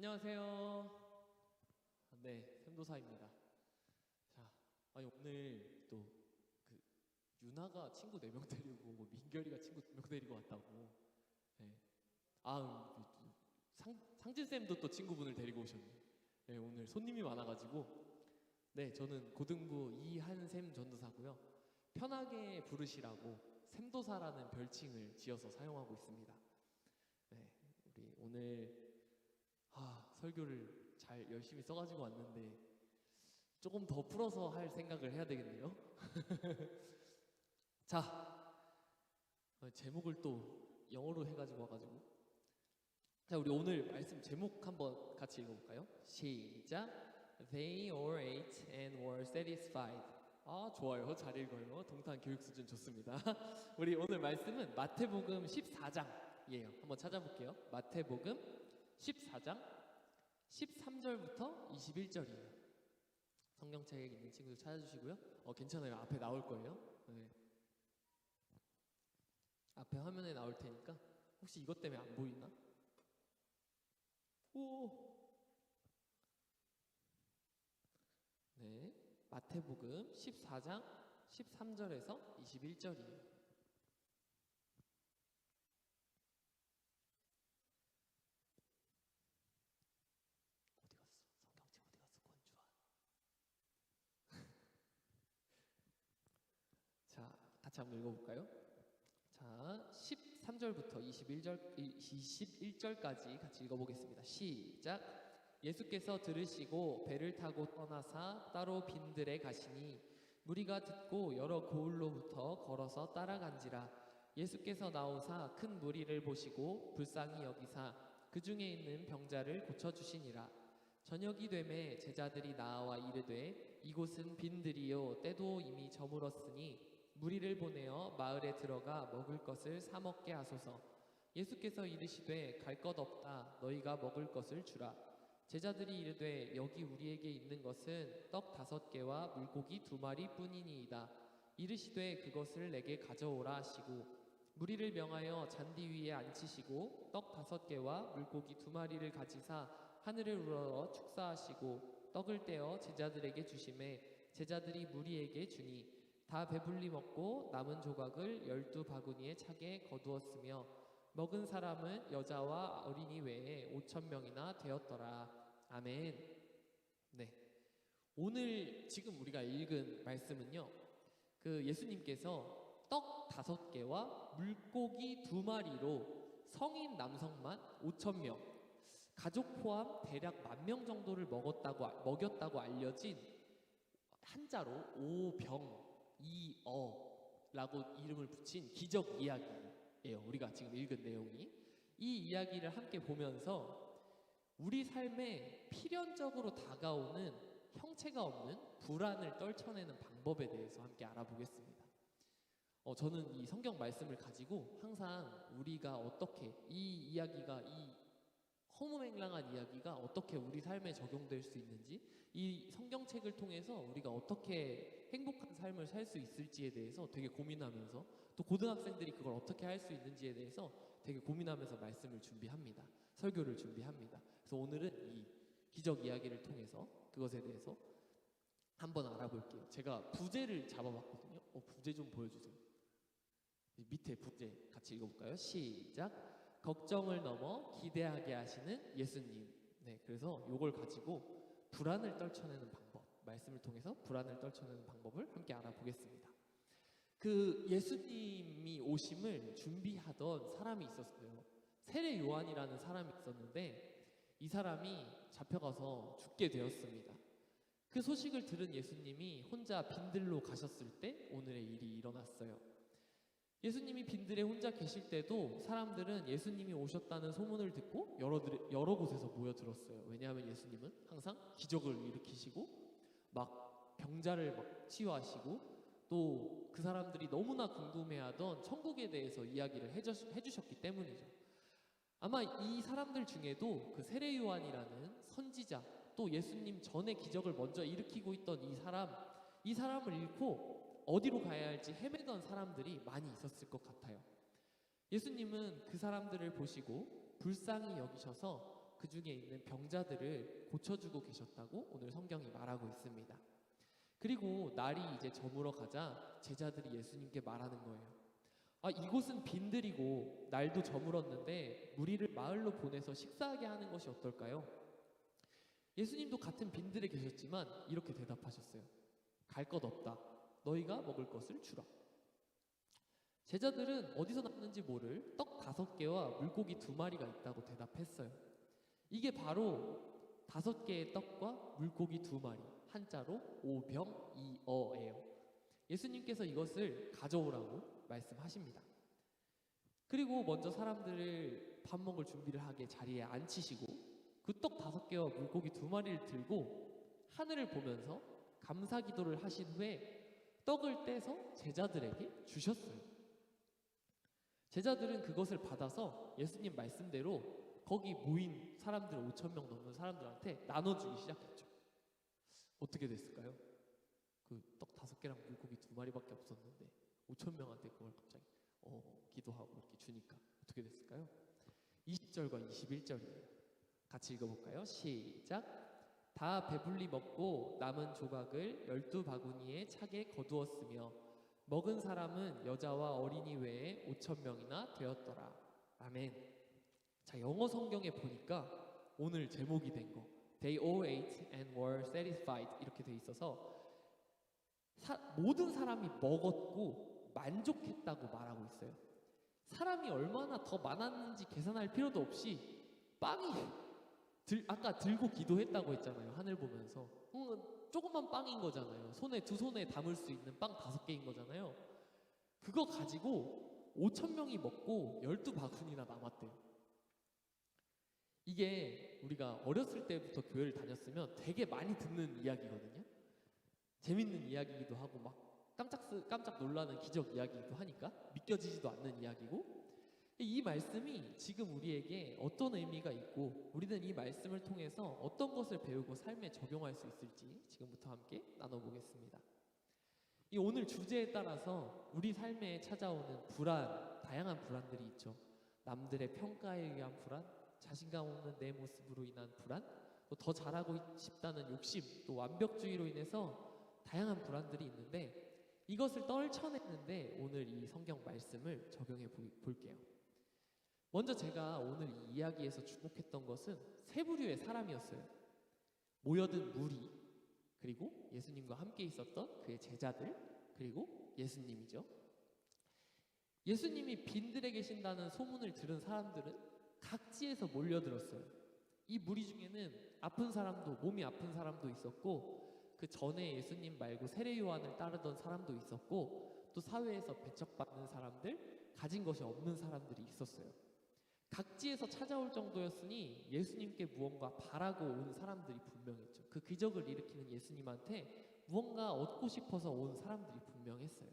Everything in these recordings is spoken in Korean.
안녕하세요. 네, 샘도사입니다. 자, 아니 오늘 또 그 유나가 친구 4명 데리고 민결이가 친구 2명 데리고 왔다고. 네. 상진 쌤도 또 친구분을 데리고 오셨네. 네, 오늘 손님이 많아가지고. 네, 저는 고등부 이한샘 전도사고요. 편하게 부르시라고 샘도사라는 별칭을 지어서 사용하고 있습니다. 네, 우리 오늘 설교를 잘 열심히 써가지고 왔는데 조금 더 풀어서 할 생각을 해야 되겠네요. 자, 제목을 또 영어로 해가지고 와가지고. 자, 우리 오늘 말씀 제목 한번 같이 읽어볼까요? 시작. They all ate and were satisfied. 좋아요. 잘 읽어요. 동탄 교육 수준 좋습니다. 우리 오늘 말씀은 마태복음 14장이에요. 한번 찾아볼게요. 마태복음 14장 13절부터 21절이에요. 성경책에 있는 친구들 찾아주시고요. 괜찮아요. 앞에 나올 거예요. 네. 앞에 화면에 나올 테니까 혹시 이것 때문에 안 보이나? 오. 네. 마태복음 14장 13절에서 21절이에요. 자, 같이 한번 읽어볼까요? 자, 13절부터 21절까지 같이 읽어보겠습니다. 시작. 예수께서 들으시고 배를 타고 떠나사 따로 빈들에 가시니 무리가 듣고 여러 고을로부터 걸어서 따라간지라. 예수께서 나오사 큰 무리를 보시고 불쌍히 여기사 그 중에 있는 병자를 고쳐주시니라. 저녁이 되매 제자들이 나와 이르되 이곳은 빈들이요 때도 이미 저물었으니 무리를 보내어 마을에 들어가 먹을 것을 사 먹게 하소서. 예수께서 이르시되 갈 것 없다. 너희가 먹을 것을 주라. 제자들이 이르되 여기 우리에게 있는 것은 떡 5개와 물고기 2마리 뿐이니이다. 이르시되 그것을 내게 가져오라 하시고 무리를 명하여 잔디 위에 앉히시고 떡 5개와 물고기 2마리를 가지사 하늘을 우러러 축사하시고 떡을 떼어 제자들에게 주시매 제자들이 무리에게 주니 다 배불리 먹고 남은 조각을 12바구니에 차게 거두었으며 먹은 사람은 여자와 어린이 외에 5,000명이나 되었더라. 아멘. 네. 오늘 지금 우리가 읽은 말씀은요. 그 예수님께서 떡 5개와 물고기 2마리로 성인 남성만 5,000명, 가족 포함 대략 10,000명 정도를 먹였다고 알려진 한자로 오병이어라고 이름을 붙인 기적 이야기예요. 우리가 지금 읽은 내용이. 이 이야기를 함께 보면서 우리 삶에 필연적으로 다가오는 형체가 없는 불안을 떨쳐내는 방법에 대해서 함께 알아보겠습니다. 저는 이 성경 말씀을 가지고 항상 우리가 어떻게 이 이야기가 이 허무맹랑한 이야기가 어떻게 우리 삶에 적용될 수 있는지, 이 성경책을 통해서 우리가 어떻게 행복한 삶을 살 수 있을지에 대해서 되게 고민하면서, 또 고등학생들이 그걸 어떻게 할 수 있는지에 대해서 되게 고민하면서 말씀을 준비합니다. 설교를 준비합니다. 그래서 오늘은 이 기적 이야기를 통해서 그것에 대해서 한번 알아볼게요. 제가 부제를 잡아봤거든요. 부제 좀 보여주세요. 밑에 부제 같이 읽어볼까요? 시작. 걱정을 넘어 기대하게 하시는 예수님. 네, 그래서 이걸 가지고 불안을 떨쳐내는 방법, 말씀을 통해서 불안을 떨쳐내는 방법을 함께 알아보겠습니다. 그 예수님이 오심을 준비하던 사람이 있었어요. 세례 요한이라는 사람이 있었는데 이 사람이 잡혀가서 죽게 되었습니다. 그 소식을 들은 예수님이 혼자 빈들로 가셨을 때 오늘의 일이 일어났어요. 예수님이 빈들에 혼자 계실 때도 사람들은 예수님이 오셨다는 소문을 듣고 여러 곳에서 모여들었어요. 왜냐하면 예수님은 항상 기적을 일으키시고 막 병자를 막 치유하시고 또 그 사람들이 너무나 궁금해하던 천국에 대해서 이야기를 해주셨기 때문이죠. 아마 이 사람들 중에도 그 세례 요한이라는 선지자, 또 예수님 전에 기적을 먼저 일으키고 있던 이 사람을 잃고 어디로 가야 할지 헤매던 사람들이 많이 있었을 것 같아요. 예수님은 그 사람들을 보시고 불쌍히 여기셔서 그 중에 있는 병자들을 고쳐주고 계셨다고 오늘 성경이 말하고 있습니다. 그리고 날이 이제 저물어 가자 제자들이 예수님께 말하는 거예요. 아, 이곳은 빈들이고 날도 저물었는데 무리를 마을로 보내서 식사하게 하는 것이 어떨까요? 예수님도 같은 빈들에 계셨지만 이렇게 대답하셨어요. 갈 것 없다. 너희가 먹을 것을 주라. 제자들은 어디서 났는지 모를 떡 5개와 물고기 2마리가 있다고 대답했어요. 이게 바로 5개의 떡과 물고기 2마리, 한자로 오병이어예요. 예수님께서 이것을 가져오라고 말씀하십니다. 그리고 먼저 사람들을 밥 먹을 준비를 하게 자리에 앉히시고 그 떡 5개와 물고기 2마리를 들고 하늘을 보면서 감사 기도를 하신 후에 떡을 떼서 제자들에게 주셨어요. 제자들은 그것을 받아서 예수님 말씀대로 거기 모인 사람들 5,000명 넘는 사람들한테 나눠주기 시작했죠. 어떻게 됐을까요? 그 떡 5개랑 물고기 2마리밖에 없었는데 5,000명한테 그걸 갑자기 기도하고 이렇게 주니까 어떻게 됐을까요? 20절과 21절이에요. 같이 읽어볼까요? 시작. 다 배불리 먹고 남은 조각을 12바구니에 차게 거두었으며 먹은 사람은 여자와 어린이 외에 5,000명이나 되었더라. 아멘. 자, 영어 성경에 보니까 오늘 제목이 된 거 They all ate and were satisfied 이렇게 돼 있어서 모든 사람이 먹었고 만족했다고 말하고 있어요. 사람이 얼마나 더 많았는지 계산할 필요도 없이 빵이 아까 들고 기도했다고 했잖아요. 하늘 보면서 조그만 빵인 거잖아요. 두 손에 담을 수 있는 빵 5개인 거잖아요. 그거 가지고 5,000명이 먹고 12바구니나 남았대요. 이게 우리가 어렸을 때부터 교회를 다녔으면 되게 많이 듣는 이야기거든요. 재밌는 이야기이기도 하고 막 깜짝 놀라는 기적 이야기이기도 하니까 믿겨지지도 않는 이야기고, 이 말씀이 지금 우리에게 어떤 의미가 있고 우리는 이 말씀을 통해서 어떤 것을 배우고 삶에 적용할 수 있을지 지금부터 함께 나눠보겠습니다. 이 오늘 주제에 따라서 우리 삶에 찾아오는 불안, 다양한 불안들이 있죠. 남들의 평가에 의한 불안, 자신감 없는 내 모습으로 인한 불안, 또 더 잘하고 싶다는 욕심, 또 완벽주의로 인해서 다양한 불안들이 있는데 이것을 떨쳐냈는데 오늘 이 성경 말씀을 적용해 볼게요. 먼저 제가 오늘 이 이야기에서 주목했던 것은 세 부류의 사람이었어요. 모여든 무리, 그리고 예수님과 함께 있었던 그의 제자들, 그리고 예수님이죠. 예수님이 빈들에 계신다는 소문을 들은 사람들은 각지에서 몰려들었어요. 이 무리 중에는 아픈 사람도, 몸이 아픈 사람도 있었고, 그 전에 예수님 말고 세례 요한을 따르던 사람도 있었고, 또 사회에서 배척받는 사람들, 가진 것이 없는 사람들이 있었어요. 각지에서 찾아올 정도였으니 예수님께 무언가 바라고 온 사람들이 분명했죠. 그 기적을 일으키는 예수님한테 무언가 얻고 싶어서 온 사람들이 분명했어요.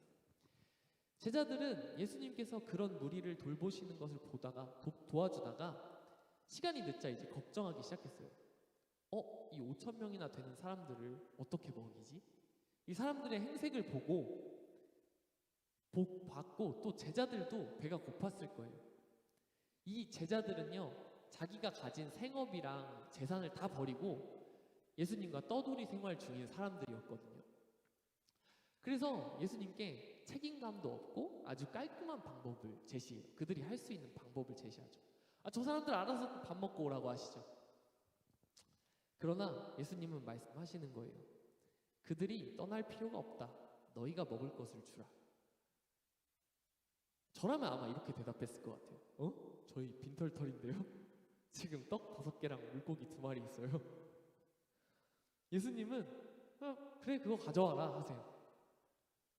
제자들은 예수님께서 그런 무리를 돌보시는 것을 보다가 도와주다가 시간이 늦자 이제 걱정하기 시작했어요. 이 5,000명이나 되는 사람들을 어떻게 먹이지? 이 사람들의 행색을 보고 복 받고 또 제자들도 배가 고팠을 거예요. 이 제자들은요, 자기가 가진 생업이랑 재산을 다 버리고 예수님과 떠돌이 생활 중인 사람들이었거든요. 그래서 예수님께 책임감도 없고 아주 깔끔한 방법을 제시해요. 그들이 할 수 있는 방법을 제시하죠. 저 사람들 알아서 밥 먹고 오라고 하시죠. 그러나 예수님은 말씀하시는 거예요. 그들이 떠날 필요가 없다. 너희가 먹을 것을 주라. 저라면 아마 이렇게 대답했을 것 같아요. 저희 빈털털인데요? 지금 떡 5개랑 물고기 2마리 있어요. 예수님은 그래, 그거 가져와라 하세요.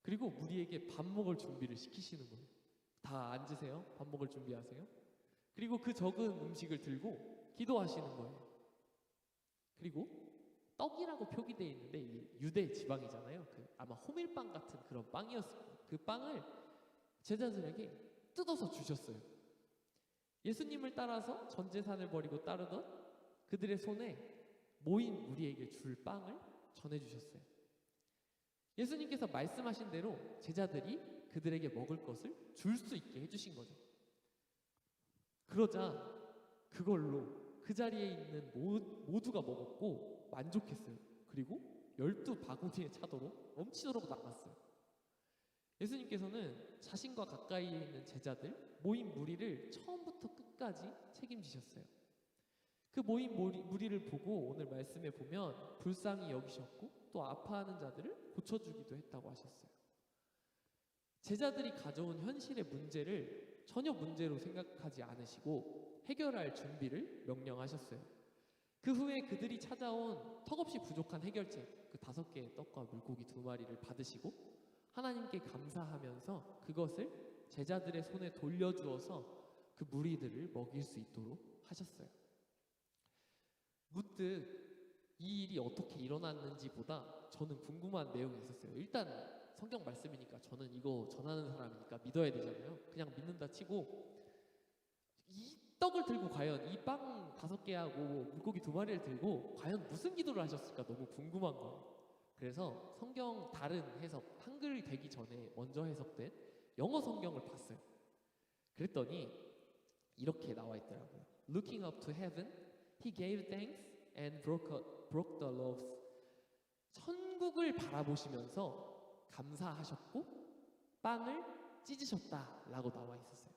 그리고 무리에게 밥 먹을 준비를 시키시는 거예요. 다 앉으세요. 밥 먹을 준비하세요. 그리고 그 적은 음식을 들고 기도하시는 거예요. 그리고 떡이라고 표기되어 있는데 이 유대 지방이잖아요. 아마 호밀빵 같은 그런 빵이었을 거예요. 그 빵을 제자들에게 뜯어서 주셨어요. 예수님을 따라서 전 재산을 버리고 따르던 그들의 손에 모인 무리에게 줄 빵을 전해주셨어요. 예수님께서 말씀하신 대로 제자들이 그들에게 먹을 것을 줄 수 있게 해주신 거죠. 그러자 그걸로 그 자리에 있는 모두가 먹었고 만족했어요. 그리고 12바구니의 차도로 넘치도록 나갔어요. 예수님께서는 자신과 가까이에 있는 제자들, 모인 무리를 처음부터 끝까지 책임지셨어요. 그 모인 무리를 보고 오늘 말씀에 보면 불쌍히 여기셨고 또 아파하는 자들을 고쳐주기도 했다고 하셨어요. 제자들이 가져온 현실의 문제를 전혀 문제로 생각하지 않으시고 해결할 준비를 명령하셨어요. 그 후에 그들이 찾아온 턱없이 부족한 해결책, 그 5개의 떡과 물고기 2마리를 받으시고 하나님께 감사하면서 그것을 제자들의 손에 돌려주어서 그 무리들을 먹일 수 있도록 하셨어요. 문득 이 일이 어떻게 일어났는지보다 저는 궁금한 내용이 있었어요. 일단 성경 말씀이니까 저는 이거 전하는 사람이니까 믿어야 되잖아요. 그냥 믿는다 치고 이 떡을 들고 과연 이 빵 5개하고 물고기 2마리를 들고 과연 무슨 기도를 하셨을까 너무 궁금한 거예요. 그래서 성경 다른 해석, 한글 되기 전에 먼저 해석된 영어 성경을 봤어요. 그랬더니 이렇게 나와 있더라고요. Looking up to heaven, he gave thanks and broke the loaves. 천국을 바라보시면서 감사하셨고 빵을 찢으셨다라고 나와 있었어요.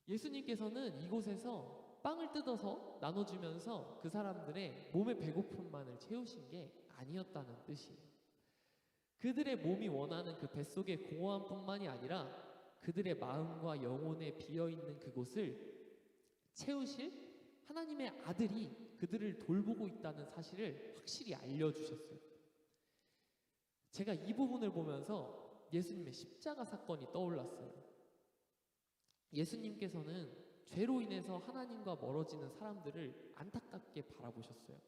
예수님께서는 이곳에서 빵을 뜯어서 나눠주면서 그 사람들의 몸의 배고픔만을 채우신 게 아니었다는 뜻이에요. 그들의 몸이 원하는 그 뱃속의 공허함뿐만이 아니라 그들의 마음과 영혼에 비어있는 그곳을 채우실 하나님의 아들이 그들을 돌보고 있다는 사실을 확실히 알려주셨어요. 제가 이 부분을 보면서 예수님의 십자가 사건이 떠올랐어요. 예수님께서는 죄로 인해서 하나님과 멀어지는 사람들을 안타깝게 바라보셨어요.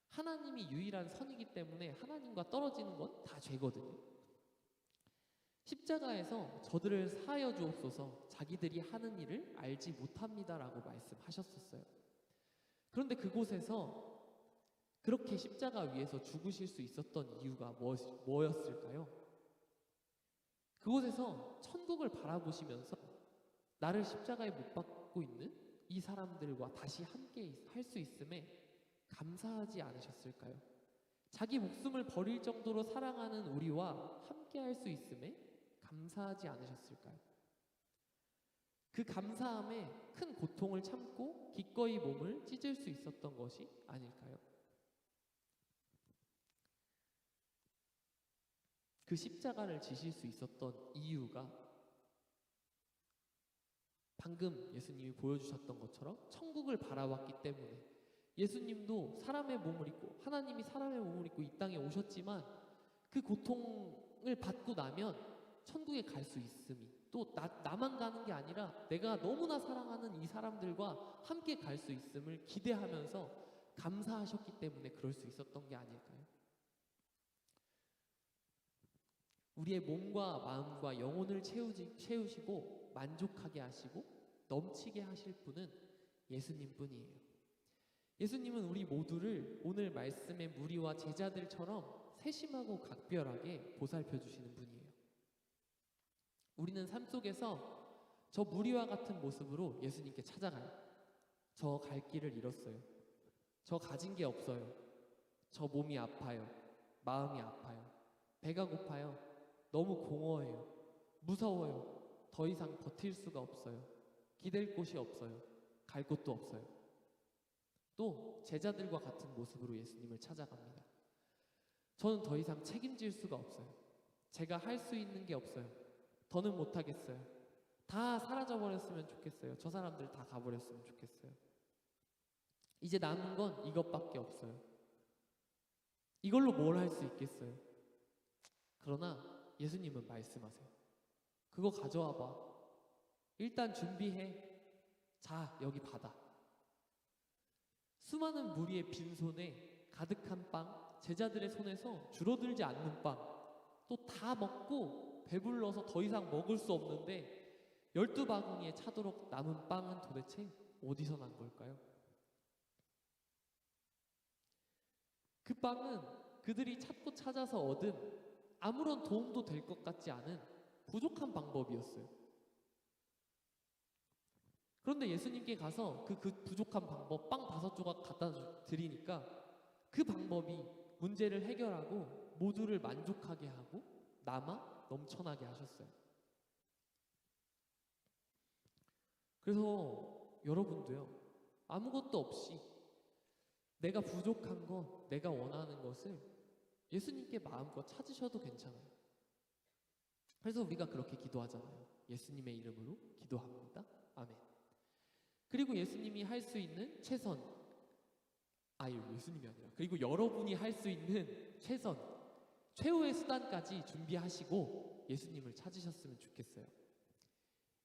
하나님이 유일한 선이기 때문에 하나님과 떨어지는 건 다 죄거든요. 십자가에서 저들을 사하여 주옵소서, 자기들이 하는 일을 알지 못합니다라고 말씀하셨었어요. 그런데 그곳에서 그렇게 십자가 위에서 죽으실 수 있었던 이유가 뭐였을까요? 그곳에서 천국을 바라보시면서 나를 십자가에 못 박고 있는 이 사람들과 다시 함께 할 수 있음에 감사하지 않으셨을까요? 자기 목숨을 버릴 정도로 사랑하는 우리와 함께 할 수 있음에 감사하지 않으셨을까요? 그 감사함에 큰 고통을 참고 기꺼이 몸을 찢을 수 있었던 것이 아닐까요? 그 십자가를 지실 수 있었던 이유가 방금 예수님이 보여주셨던 것처럼 천국을 바라봤기 때문에, 예수님도 사람의 몸을 입고 하나님이 사람의 몸을 입고 이 땅에 오셨지만 그 고통을 받고 나면 천국에 갈 수 있음이, 또 나만 가는 게 아니라 내가 너무나 사랑하는 이 사람들과 함께 갈 수 있음을 기대하면서 감사하셨기 때문에 그럴 수 있었던 게 아닐까요? 우리의 몸과 마음과 영혼을 채우시고 만족하게 하시고 넘치게 하실 분은 예수님 뿐이에요. 예수님은 우리 모두를 오늘 말씀의 무리와 제자들처럼 세심하고 각별하게 보살펴 주시는 분이에요. 우리는 삶 속에서 저 무리와 같은 모습으로 예수님께 찾아가요. 저 갈 길을 잃었어요. 저 가진 게 없어요. 저 몸이 아파요. 마음이 아파요. 배가 고파요. 너무 공허해요. 무서워요. 더 이상 버틸 수가 없어요. 기댈 곳이 없어요. 갈 곳도 없어요. 또 제자들과 같은 모습으로 예수님을 찾아갑니다. 저는 더 이상 책임질 수가 없어요. 제가 할 수 있는 게 없어요. 더는 못하겠어요. 다 사라져버렸으면 좋겠어요. 저 사람들 다 가버렸으면 좋겠어요. 이제 남은 건 이것밖에 없어요. 이걸로 뭘 할 수 있겠어요? 그러나 예수님은 말씀하세요. 그거 가져와 봐. 일단 준비해. 자, 여기 받아. 수많은 무리의 빈손에 가득한 빵, 제자들의 손에서 줄어들지 않는 빵, 또 다 먹고 배불러서 더 이상 먹을 수 없는데 12바구니에 차도록 남은 빵은 도대체 어디서 난 걸까요? 그 빵은 그들이 찾고 찾아서 얻은 아무런 도움도 될 것 같지 않은 부족한 방법이었어요. 그런데 예수님께 가서 그 부족한 방법 빵 5조각 갖다 드리니까 그 방법이 문제를 해결하고 모두를 만족하게 하고 남아 넘쳐나게 하셨어요. 그래서 여러분도요, 아무것도 없이 내가 부족한 것, 내가 원하는 것을 예수님께 마음껏 찾으셔도 괜찮아요. 그래서 우리가 그렇게 기도하잖아요. 예수님의 이름으로 기도합니다. 아멘. 그리고 예수님이 할 수 있는 최선, 예수님이 아니라, 그리고 여러분이 할 수 있는 최선, 최후의 수단까지 준비하시고 예수님을 찾으셨으면 좋겠어요.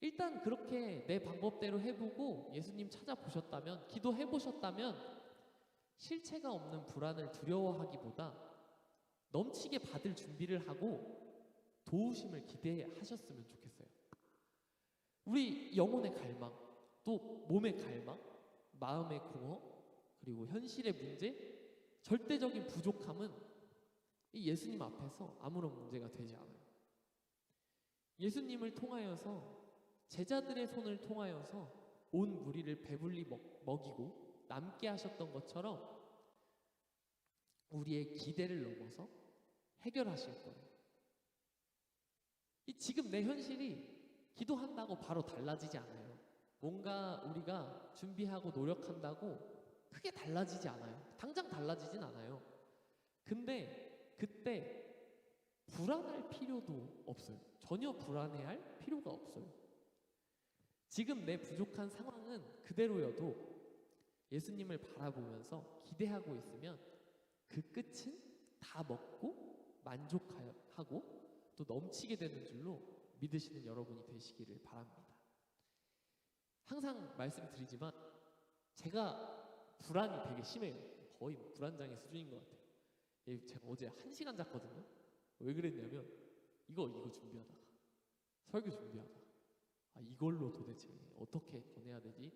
일단 그렇게 내 방법대로 해보고 예수님 찾아보셨다면, 기도해보셨다면 실체가 없는 불안을 두려워하기보다 넘치게 받을 준비를 하고 도우심을 기대하셨으면 좋겠어요. 우리 영혼의 갈망, 또 몸의 갈망, 마음의 공허, 그리고 현실의 문제, 절대적인 부족함은 이 예수님 앞에서 아무런 문제가 되지 않아요. 예수님을 통하여서, 제자들의 손을 통하여서 온 무리를 배불리 먹이고 남게 하셨던 것처럼 우리의 기대를 넘어서 해결하실 거예요. 지금 내 현실이 기도한다고 바로 달라지지 않아요. 뭔가 우리가 준비하고 노력한다고 크게 달라지지 않아요. 당장 달라지진 않아요. 근데 그때 불안할 필요도 없어요. 전혀 불안해할 필요가 없어요. 지금 내 부족한 상황은 그대로여도 예수님을 바라보면서 기대하고 있으면 그 끝은 다 먹고 만족하고 또 넘치게 되는 줄로 믿으시는 여러분이 되시기를 바랍니다. 항상 말씀드리지만 제가 불안이 되게 심해요. 거의 불안장애 수준인 것 같아요. 제가 어제 1시간 잤거든요. 왜 그랬냐면 이거 준비하다가, 설교 준비하다가 이걸로 도대체 어떻게 보내야 되지?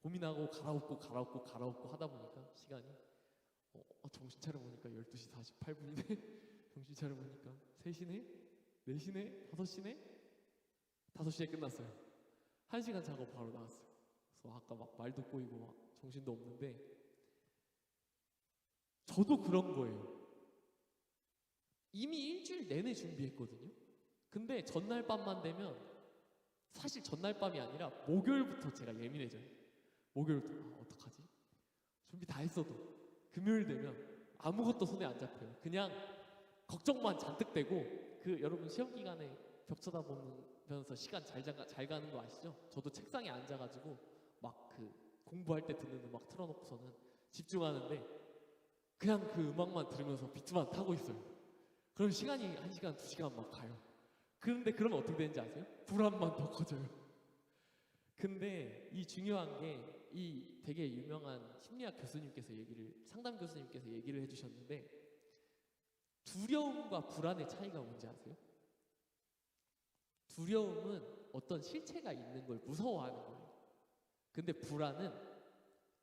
고민하고 갈아엎고 하다 보니까 시간이 정신 차려보니까 12시 48분이네 정신 차려보니까 3시네? 4시네? 5시네? 5시에 끝났어요. 1시간 자고 바로 나왔어요. 그래서 아까 막 말도 꼬이고 막 정신도 없는데, 저도 그런 거예요. 이미 일주일 내내 준비했거든요. 근데 전날 밤만 되면, 사실 전날 밤이 아니라 목요일부터 제가 예민해져요. 목요일부터 어떡하지? 준비 다 했어도 금요일 되면 아무것도 손에 안 잡혀요. 그냥 걱정만 잔뜩 되고, 여러분 시험 기간에 벽 쳐다보면서 시간 잘 가는 거 아시죠? 저도 책상에 앉아가지고 막 공부할 때 듣는 음악 틀어놓고서는 집중하는데 그냥 그 음악만 들으면서 비트만 타고 있어요. 그럼 시간이 1시간, 2시간 막 가요. 그런데 그러면 어떻게 되는지 아세요? 불안만 더 커져요. 근데 이 중요한 게, 이 되게 유명한 심리학 교수님께서 상담 교수님께서 얘기를 해주셨는데, 두려움과 불안의 차이가 뭔지 아세요? 두려움은 어떤 실체가 있는 걸 무서워하는 거예요. 근데 불안은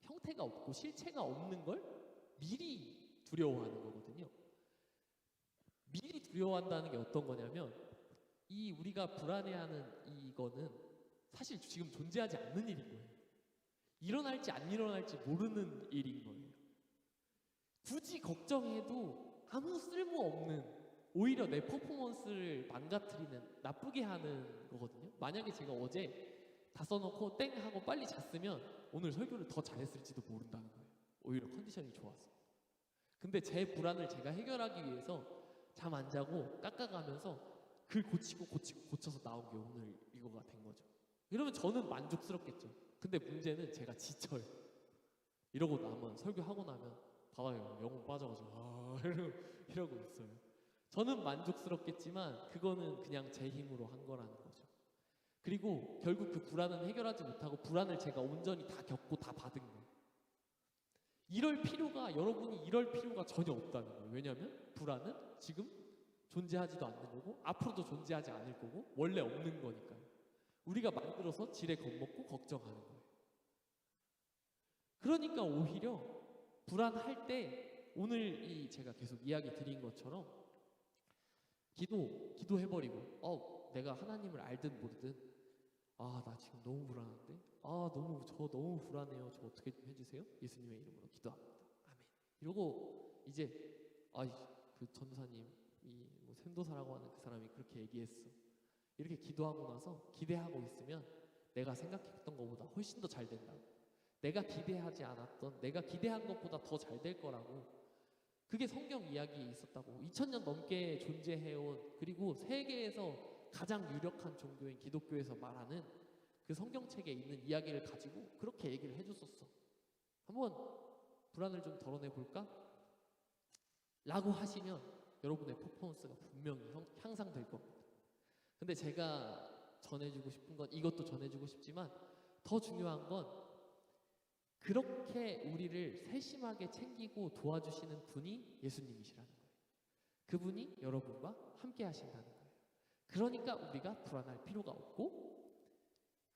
형태가 없고 실체가 없는 걸 미리 두려워하는 거거든요. 미리 두려워한다는 게 어떤 거냐면, 우리가 불안해하는 이거는 사실 지금 존재하지 않는 일인 거예요. 일어날지 안 일어날지 모르는 일인 거예요. 굳이 걱정해도 아무 쓸모없는, 오히려 내 퍼포먼스를 망가뜨리는, 나쁘게 하는 거거든요. 만약에 제가 어제 다 써놓고 땡 하고 빨리 잤으면 오늘 설교를 더 잘했을지도 모른다는 거예요. 오히려 컨디션이 좋았어. 근데 제 불안을 제가 해결하기 위해서 잠 안 자고 깎아가면서 글 고쳐서 나온 게 오늘 이거가 된 거죠. 이러면 저는 만족스럽겠죠. 근데 문제는 제가 지쳐요. 이러고 나면, 설교하고 나면 봐봐요, 영혼 빠져가지고 이러고 있어요. 저는 만족스럽겠지만 그거는 그냥 제 힘으로 한 거라는 거죠. 그리고 결국 그 불안은 해결하지 못하고 불안을 제가 온전히 다 겪고 다 받은 거예요. 여러분이 이럴 필요가 전혀 없다는 거예요. 왜냐하면 불안은 지금 존재하지도 않는 거고 앞으로도 존재하지 않을 거고 원래 없는 거니까요. 우리가 만들어서 지레 겁먹고 걱정하는 거예요. 그러니까 오히려 불안할 때, 오늘 제가 계속 이야기 드린 것처럼 기도해버리고, 내가 하나님을 알든 모르든 아, 나 지금 너무 불안한데? 아, 저 너무 불안해요. 저 어떻게 좀 해주세요? 예수님의 이름으로 기도합니다. 아멘. 이러고 이제 그 전도사님이 뭐 샘도사라고 하는 그 사람이 그렇게 얘기했어. 이렇게 기도하고 나서 기대하고 있으면 내가 생각했던 것보다 훨씬 더 잘 된다고. 내가 기대하지 않았던, 내가 기대한 것보다 더 잘 될 거라고. 그게 성경 이야기에 있었다고. 2000년 넘게 존재해온, 그리고 세계에서 가장 유력한 종교인 기독교에서 말하는 그 성경책에 있는 이야기를 가지고 그렇게 얘기를 해줬었어. 한번 불안을 좀 덜어내 볼까? 라고 하시면 여러분의 퍼포먼스가 분명히 향상될 겁니다. 근데 제가 전해주고 싶은 건, 이것도 전해주고 싶지만 더 중요한 건 그렇게 우리를 세심하게 챙기고 도와주시는 분이 예수님이시라는 거예요. 그분이 여러분과 함께 하신다는 거예요. 그러니까 우리가 불안할 필요가 없고,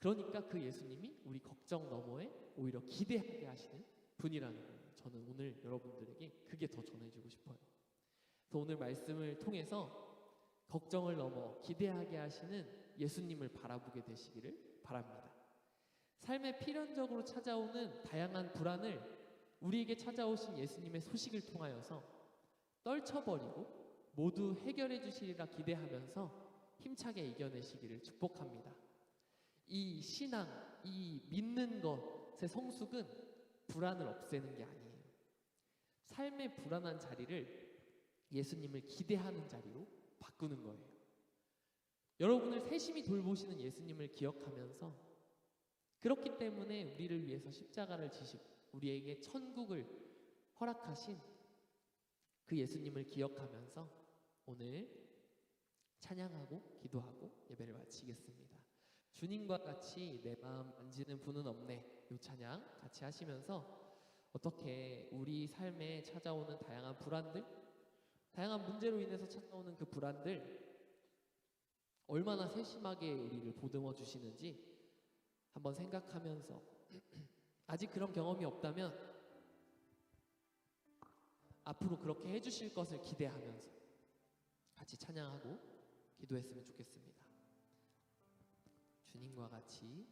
그러니까 그 예수님이 우리 걱정 너머에 오히려 기대하게 하시는 분이라는 거예요. 저는 오늘 여러분들에게 그게 더 전해주고 싶어요. 그래서 오늘 말씀을 통해서 걱정을 넘어 기대하게 하시는 예수님을 바라보게 되시기를 바랍니다. 삶에 필연적으로 찾아오는 다양한 불안을 우리에게 찾아오신 예수님의 소식을 통하여서 떨쳐버리고 모두 해결해 주시리라 기대하면서 힘차게 이겨내시기를 축복합니다. 이 신앙, 이 믿는 것의 성숙은 불안을 없애는 게 아니에요. 삶의 불안한 자리를 예수님을 기대하는 자리로 바꾸는 거예요. 여러분을 세심히 돌보시는 예수님을 기억하면서, 그렇기 때문에 우리를 위해서 십자가를 지시고 우리에게 천국을 허락하신 그 예수님을 기억하면서 오늘 찬양하고 기도하고 예배를 마치겠습니다. 주님과 같이 내 마음 만지는 분은 없네, 이 찬양 같이 하시면서 어떻게 우리 삶에 찾아오는 다양한 불안들, 다양한 문제로 인해서 찾아오는 그 불안들 얼마나 세심하게 우리를 보듬어 주시는지 한번 생각하면서 아직 그런 경험이 없다면 앞으로 그렇게 해주실 것을 기대하면서 같이 찬양하고 기도했으면 좋겠습니다. 주님과 같이